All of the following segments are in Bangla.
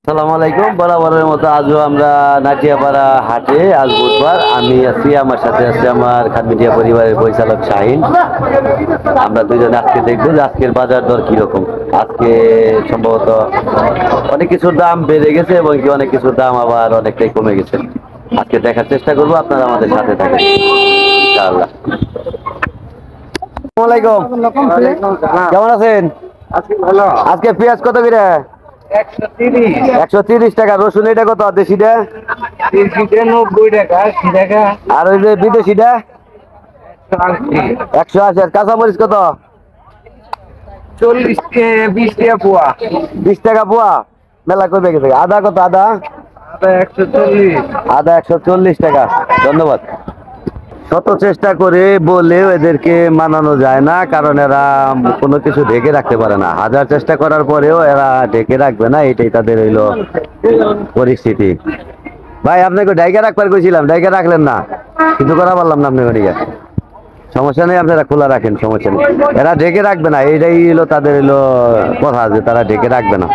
আসসালামু আলাইকুম। বরাবরের মতো আজও আমরা নাটিয়াপাড়া হাটে, আজ বুধবার। আমি আছি, আমার সাথে আছে আমার খানমিডিয়া পরিবারের পরিচালক শাহিন। আমরা দুজনে আজকে দেখবো যে আজকের বাজার দর কিরকম। আজকে সম্ভবত অনেক কিছুর দাম বেড়ে গেছে এবং কি অনেক কিছুর দাম আবার অনেকটাই কমে গেছে। আজকে দেখার চেষ্টা করবো, আপনারা আমাদের সাথে থাকেন ইনশাআল্লাহ। আসসালামু আলাইকুম, কেমন আছেন? আজকে পেঁয়াজ কত করে? 130 টাকা। রসুন এটা কত? দেশিটা 90 টাকা, 80 টাকা, আর ওই যে বিদেশিটা 180। আর কাঁচামরিচ কত? 40 20 টাকা পোয়া, 20 টাকা পোয়া। মেলা কমে গেছে। আদা কত? আদা 140। আদা 140 টাকা। ধন্যবাদ। শত চেষ্টা করে বলেও এদেরকে মানানো যায় না, কারণ এরা কোনো কিছু ঢেকে রাখতে পারে না। হাজার চেষ্টা করার পরেও এরা ঢেকে রাখবে না, এটাই তাদের হইলো পরিস্থিতি। ভাই আপনাকে ডাইকা রাখবার কইছিলাম, ডাইকা রাখলেন না, কিন্তু করা পারলাম না আপনাকে ওদিকে। সমস্যা নেই, আপনারা খোলা রাখেন, সমস্যা নেই। এরা ঢেকে রাখবে না, এইটাই হলো তাদের হলো কথা, যে তারা ঢেকে রাখবে না।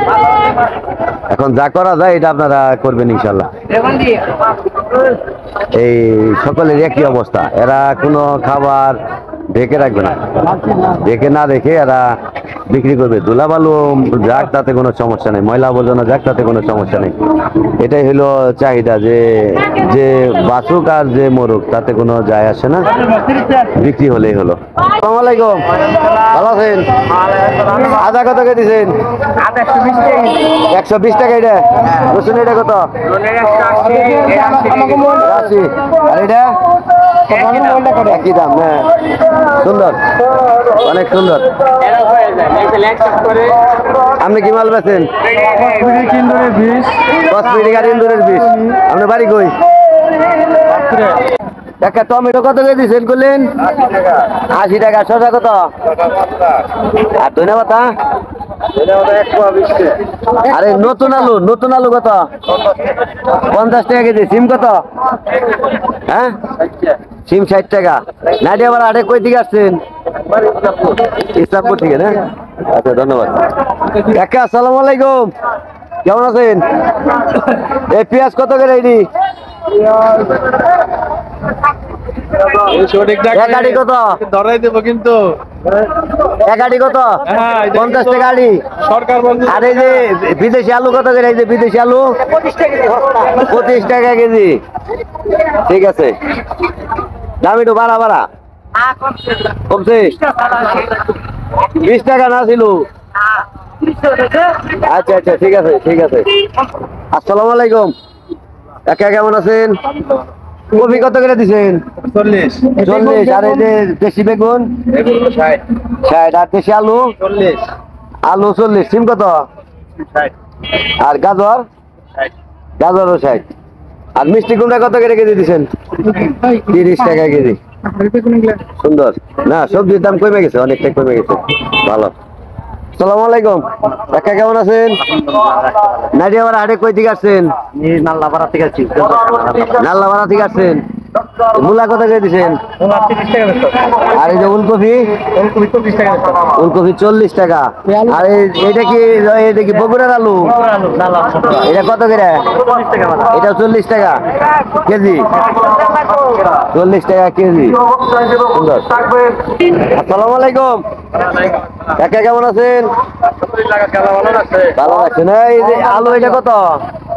এখন যা করা যায় এটা আপনারা করবেন ইনশাল্লাহ। এই সকলের একই অবস্থা, এরা কোনো খাবার ঢেকে রাখবে না, ঢেকে না রেখে এরা বিক্রি করবে। ধুলাবালু যাক তাতে কোনো সমস্যা নেই, ময়লা আবর্জনা যাক তাতে কোনো সমস্যা নেই। এটাই হলো চাহিদা, যে যে বাসুক আর যে মরুক তাতে কোনো যায় আসে না, বিক্রি হলেই হলো। আসসালামু আলাইকুম, ভালো আছেন? আদা কত করে দিচ্ছেন? 120 টাকা। এটা রসুন এটা কত? 80। আর এটা একই দাম? হ্যাঁ, সুন্দর, অনেক সুন্দর। আপনি কি মাল বেছেন? 10 মিনিট আর ইন্দুরের 20। আপনার বাড়ি কই? একটা টমেটো কত করে দিচ্ছেন করলেন? 80 টাকা। শসা কত? আর ধনে পাতা? আরে নতুন আলু, নতুন আলু কত? 50 টাকা কেজি। সিম কত? হ্যাঁ, সিম 60 টাকা। নাটিয়াপাড়া হাটে কই থেকে আসছেন? ইসলামপুর থেকে না? আচ্ছা, ধন্যবাদ। কাকা আসসালামু আলাইকুম, কেমন আছেন? এই পেঁয়াজ কত করে? এইটি একাডি কত? ধরাই দেবো কিন্তু। একাডি কত? 50 টাকা আড়ি। আর এই যে বিদেশি আলু কত করে? এই যে বিদেশি আলু 25 টাকা কেজি। ঠিক আছে, দাম একটু বাড়া বাড়া কমছে। 20 টাকা না ছিল? আচ্ছা আচ্ছা, ঠিক আছে ঠিক আছে। আসসালামু আলাইকুম, কাকা কেমন আছেন? কপি কত করে দিচ্ছেন? 40। আর এই যে দেশি বেগুন 60। আর দেশি আলু 40। আলু 40। সিম কত? আর গাজর? গাজরও 60। আর মিষ্টি কুমড়া কত করে কেজি দিচ্ছেন? 30 টাকা কেজি। সুন্দর না, সবজির দাম কমে গেছে, অনেকটাই কমে গেছে, ভালো। আসসালামু আলাইকুম, কাকা কেমন আছেন? নাটিয়াপাড়া হাটে কই থেকে আসছেন? নাল্লাপাড়া থেকে আসছি। নাল্লাপাড়া থেকে আসছেন। মূলা কত করে দিচ্ছেন? 30 টাকা। আর এই যে ফুলকপি? ফুলকপি 24 টাকা। ফুলকপি 40 টাকা। আর এটা কি বগুড়ার আলু? এটা কত করে? 40 টাকা। এটা 40 টাকা কেজি। 40 টাকা কেজি। সুন্দর। আসসালামু আলাইকুম, কাকা কেমন আছেন? ভালো আছেন? এই যে আলু এটা কত?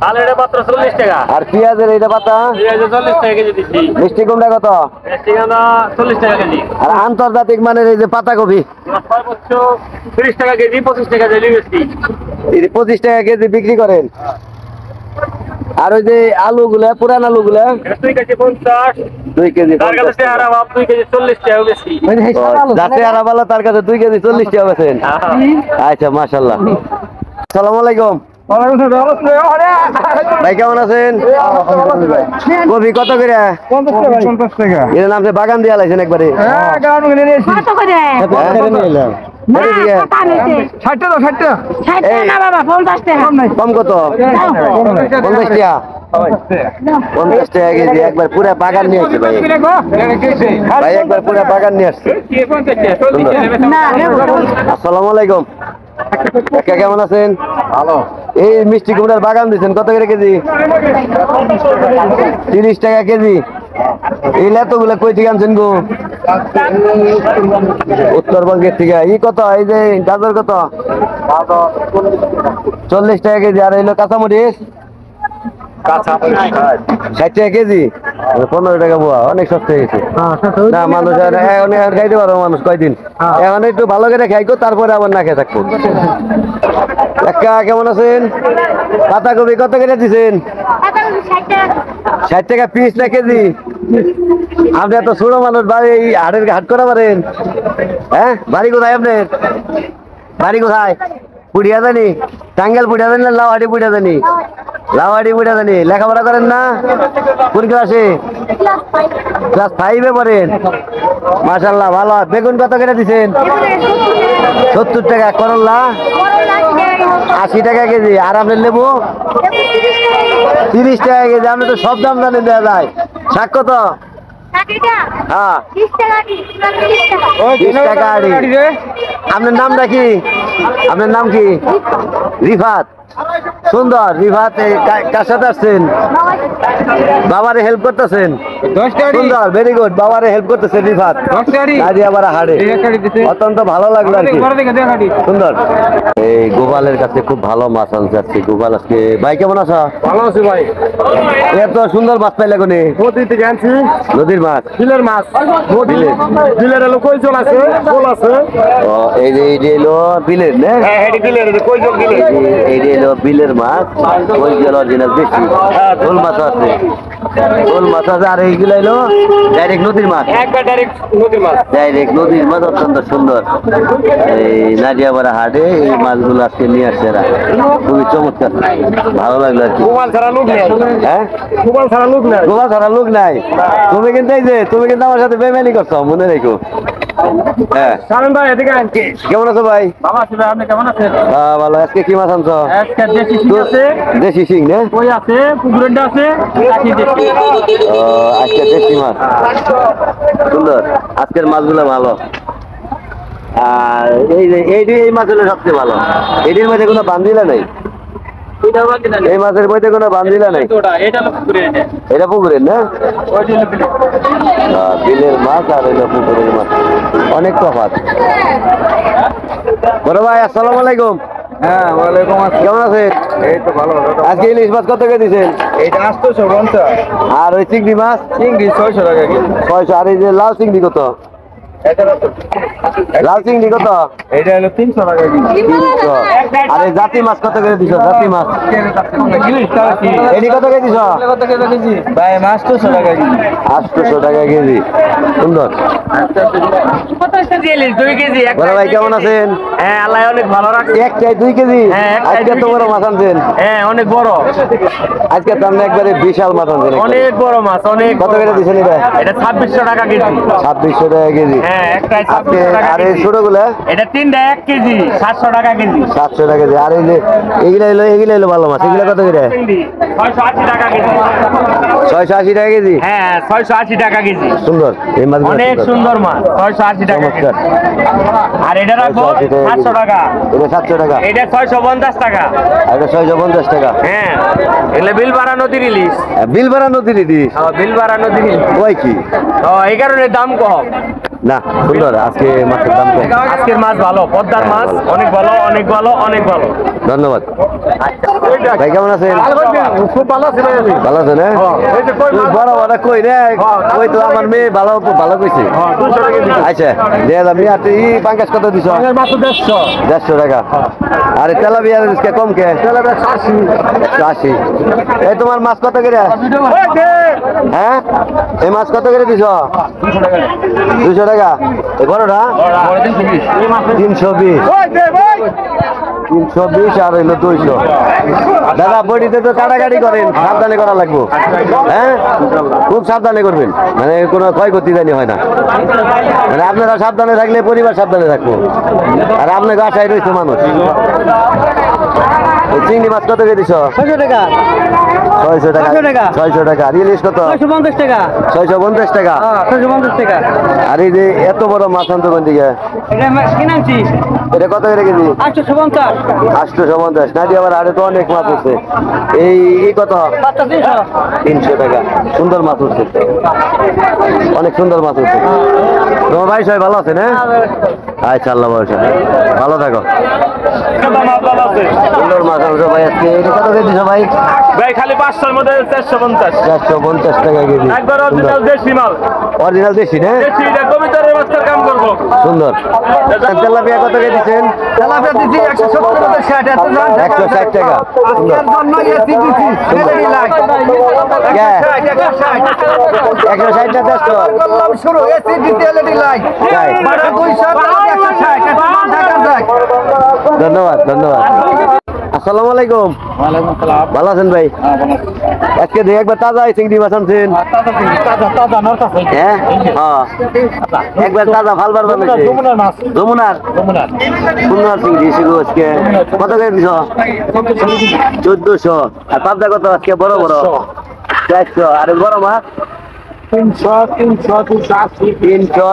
আলু এটা মাত্র 40 টাকা। আর পেঁয়াজের এটা পাতা? 40 টাকা কেজি দিচ্ছি। মিষ্টি কুমড়া কত? 40 টাকা কেজি। আর আন্তর্জাতিক মানের এই যে পাতাকপি? সর্বোচ্চ 30 টাকা কেজি, 25 টাকা কেজি বেশি। 25 টাকা কেজি বিক্রি করেন। আর ওই যে আলুগুলা, পুরান আলুগুলা? 2 কেজি 50। 2 কেজি তার কাছে চেহারা ভাব 2 কেজি 40 টাকা বেশি। যাতে আর ভালো, তার কাছে 2 কেজি 40 টাকা বেছেন। আচ্ছা, মাশাআল্লাহ। আসসালামু আলাইকুম, ভাই কেমন আছেন? কপি কত করে? 50 টাকা। এর নাম বাগান দিয়ে লাইছেন একবারে? কত করে? 60 টাকা, 60 টাকা। 60 টাকা না বাবা, 50 টাকা। কম কত? 50 টাকা। 50 টাকা কেজি। একবার পুরা বাগান নিয়ে আসছে ভাই, ভাই একবার পুরা বাগান নিয়ে আসছে। না, আসসালামু আলাইকুম, কাকা কেমন আছেন? ভালো। এই মিষ্টি কুমড়ার বাগান দিচ্ছেন কত করে কেজি? 30 টাকা কেজি। এই লেতগুলো কই থেকে আনছেন গো? উত্তরবঙ্গের থেকে। ই কত? এই যে গাজর কত? 40 টাকা কেজি। আর এলো কাঁচামরিচ 60 টাকা কেজি। 15 টাকা বুয়া, অনেক সস্তা হয়েছে। না মানুষ এখন খাইতে পারবো মানুষ কয়দিন। এখন একটু ভালো করে খাইকো, তারপরে আবার না খেয়ে থাকবো। কেমন আছেন? পাতাকপি কত করে দিচ্ছেন? 60 টাকা পিস না কেজি? আপনি এত ছোট মানুষ, বাড়ি হাট করা পারেন? হ্যাঁ, বাড়ি কোথায় আপনার? বাড়ি কোথায়? পুড়িয়া জানি? টাঙ্গাল পুড়িয়া জানি না লাউহাটি পুড়িয়া জানি? লাউহাটি পুড়িয়া জানি। লেখাপড়া করেন না? কোন ক্লাসে? ক্লাস 5-এ পড়েন? মাশাআল্লাহ, ভালো। বেগুন কত করে দিচ্ছেন? 70 টাকা। করল্লা 80 টাকা কেজি। আর আপনার লেবু 30 টাকা কেজি। আপনি তো সব দাম জানেন, দেওয়া যায়। শাক কত? হ্যাঁ, 30 টাকা আড়ি। আপনার নামটা কি? আপনার নাম কি? রিফাত। সুন্দর। রিফাত কার সাথে আসছেন? বাবারে হেল্প করতেছেন? সুন্দর, ভেরি গুড। বাবারে হেল্প করতেছেন রিফাত। আবার হাড়ে অত্যন্ত ভালো লাগলো আর কি। সুন্দর। এই গোপালের কাছে খুব ভালো মাছ আনছে আজকে গোপাল। আজকে ভাই কেমন আছো? ভালো আছি ভাই। এত সুন্দর মাছ পাইলে কোনে? নদী থেকে আনছি। নদীর মাছ? বিলের মাছ। বিলের এলো কই জল আছে, জল আছে। ও এই যে এলো বিলের না? হ্যাঁ, হেডি বিলের কই জল বিলের। এই যে এলো বিলের মাছ। ওই জল অরিজিনাল দেশি। শোল মাছ আছে, শোল মাছ আছে। আর এইগুলো এলো ডাইরেক্ট নদীর মাছ। একবার ডাইরেক্ট নদীর মাছ। ডাইরেক্ট নদীর মাছ, অত্যন্ত সুন্দর। এই নাদিয়াপাড়া হাটে এই মাছগুলো আজকে নিয়ে আসছে এরা। খুবই চমৎকার, ভালো লাগলো আর কি। গোপাল ছাড়া লোক নেই। হ্যাঁ, গোপাল ছাড়া লোক নেই। গোপাল ছাড়া লোক নাই। তুমি কিন্তু এই যে তুমি কিন্তু আমার সাথে বেমানি করছো, মনে রেখো। হ্যাঁ, সারণ ভাই এদিকে আন। কেমন আছো ভাই? বাবা আছি ভাই, আপনি কেমন আছেন? ভালো। আজকে কি মাছ আনছো? একটা দেশি শিং আছে, দেশি শিং না? কই আছে, পুকুরের আছে, কাকি দেশি। আজকে দেশি মাছ। সুন্দর। আজকের মাছগুলো ভালো। আর এই মাছগুলো সবচেয়ে ভালো। এটির মধ্যে কোনো বান্দিলা নেই। এই মাছের মধ্যে কোনো বান্দিলা নেই। এটা হলো পুকুরের এটা। এটা পুকুরের না? ওইটা হলো বিলের। বিলের মাছ আর এটা পুকুরের মাছ, অনেক তফাৎ। বড় ভাই আসসালামু আলাইকুম। হ্যাঁ, ওয়ালাইকুম আসসালাম। কেমন আছেন? এই তো ভালো। আজকে ইলিশ মাছ কত করে দিচ্ছেন? এইটা 850। আর ওই চিংড়ি মাছ? চিংড়ি 600 টাকা কেজি। 600। আর এই যে লাল চিংড়ি কত? লাল চিংড়ি কত? এটা হলো 300 টাকা কেজি। 300। আর এই জাতি মাছ কত করে দিছো? জাতি মাছ এটি কত করে দিছো? কত কেজি? ভাই মাছ 200 টাকা কেজি। 800 টাকা কেজি। সুন্দর। দুই কেজি। বড় ভাই কেমন আছেন? হ্যাঁ, আল্লাহ অনেক ভালো রাখছে। একটাই 2 কেজি? হ্যাঁ, একটাই আজকে 2 তো বড় কেজি। মাছ আনছেন। হ্যাঁ, অনেক বড়। আজকে তো আমরা একবারে বিশাল মাছ আনছেন। অনেক বড় মাছ, অনেক। কত করে দিছেন এটা? এটা 2600 টাকা কেজি। 2600 টাকা কেজি। হ্যাঁ, একটাই আজকে 2600 টাকা আর এই কেজি। ছোটগুলা? এটা 3টা 1 কেজি, 700 টাকা কেজি। 700 টাকা কেজি। আর এই যে এগুলা এলো ভালো মাছ, এগুলা কত করে? 680 টাকা কেজি। 680 টাকা কেজি। হ্যাঁ, 680 টাকা কেজি। সুন্দর এই মাছগুলো, অনেক সুন্দর মাছ। 680 টাকা কেজি। চমৎকার। আর এটা রাখবো 680 টাকা 700 কেজি। টাকা। এটা 700 টাকা। এটা 650 টাকা। আর এটা 650 টাকা। হ্যাঁ, এগুলো বিল বাড়া নদীর ইলিশ। বিল বাড়া নদীর ইলিশ? বিল বাড়া নদীর ইলিশ। ওই কি? এই কারণে দাম কম। না, সুন্দর। আজকে মাছের দাম কম। আজকের মাছ ভালো, পদ্মার মাছ অনেক ভালো, অনেক ভালো, অনেক ভালো। ধন্যবাদ ভাই। কেমন আছেন? খুব ভালো আছে ভাই। আমি ভালো আছেন? এই যে কই মাছ। বড় বড় কই রে? কই তো আমার মেয়ে ভালো ভালো কইছে। 200 টাকা কেজি। আচ্ছা, দিয়ে আমি আর ই পাঙ্গাস কত দিছ? মাছ 150। 150 টাকা। আরে তেলাপিয়ার রিস্কে কম কে? 180। 180। এই তোমার মাছ কত করে? হ্যাঁ, এই মাছ কত করে দিছ? 200 টাকা। এই বড়টা 320। 320 আর হইলো 200। দাদা বডিতে তো কাটাকাটি করেন, সাবধানে করা লাগবো। হ্যাঁ, খুব সাবধানে করবেন, মানে কোনো ক্ষয়ক্ষতি জানি হয় না। মানে আপনারা সাবধানে থাকলে পরিবার সাবধানে থাকবো। আর আপনাকে আশায় রয়েছে মানুষ। এই চিংড়ি মাছ কত করে দিছো? 600 টাকা 600 টাকা 600 টাকা। 600 টাকা আর ইলিশ কত? 650 টাকা 650 টাকা। হ্যাঁ 650 টাকা আর এই যে এত বড় মাছ আনতো কোন দিকে? এটা কিনাছি এটা কত করে কেজি? 850 850। নাদি আবার আরে তো অনেক মাছ আছে। এই কত? 300 টাকা। সুন্দর মাছ উঠছে, অনেক সুন্দর মাছ উঠছে। তোমার ভাই সবাই ভালো আছে না? আচ্ছা, আল্লাহ ভরসা, ভালো থাকো। সুন্দর মাছ আনছো ভাই আজকে। এটা কত করে দিছো ভাই? ভাই খালি 500 মধ্যে 450 450 টাকা কেজি। একবার অরিজিনাল দেশি মাল অরিজিনাল দেশি না? দেশি এটা কবিতার মাস্টার কাম করব সুন্দর। তেলাপিয়া কত করে দিচ্ছেন? তেলাপিয়া দিছি 170 মধ্যে 60 এত 160 টাকা। সুন্দর। এর জন্য এসি দিছি সেটাই লাগ 160 টাকা দেশ তো। করলাম শুরু এসি দিতে এলইডি লাইট তাই। বাড়া 200 160 এত দাম ঢাকা যায় ধন্যবাদ, ধন্যবাদ। আসসালামু আলাইকুম। ওয়ালাইকুম আসসালাম ভালো আছেন ভাই? আজকে দিয়ে একবার তাজা চিংড়ি মাছ আনছেন। তাজা নরকাছে হ্যাঁ, একবার তাজা ফালবার বানাইছে। যমুনার মাছ যমুনার যমুনার সুন্দর চিংড়ি শিখু আজকে। কত করে দিছ? 1400। আর পাবদা কত আজকে? বড় বড় 400। আর বড় মাছ 300 280 300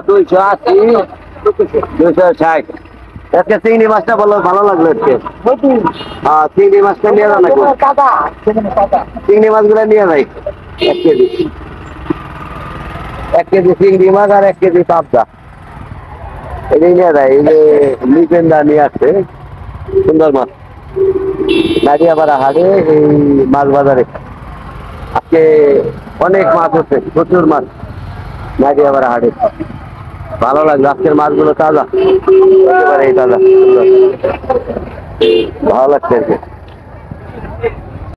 280 260। আজকে চিংড়ি মাছটা ভালো লাগলো আজকে। হ্যাঁ, চিংড়ি মাছটা নিয়ে যান নাকি? চিংড়ি মাছগুলো নিয়ে যাই 1 কেজি। 1 কেজি চিংড়ি মাছ আর 1 কেজি পাবদা এটাই নিয়ে যায়। এই যে লিপেন্দা নিয়ে আসছে সুন্দর মাছ নাদিয়াপাড়া হাটে, এই মাছ বাজারে আজকে অনেক মাছ হচ্ছে, প্রচুর মাছ নাদিয়াপাড়া হাটে। ভালো লাগলো আজকের মাছগুলো তাজা, একেবারে তাজা, সুন্দর। ভালো লাগছে আর কি।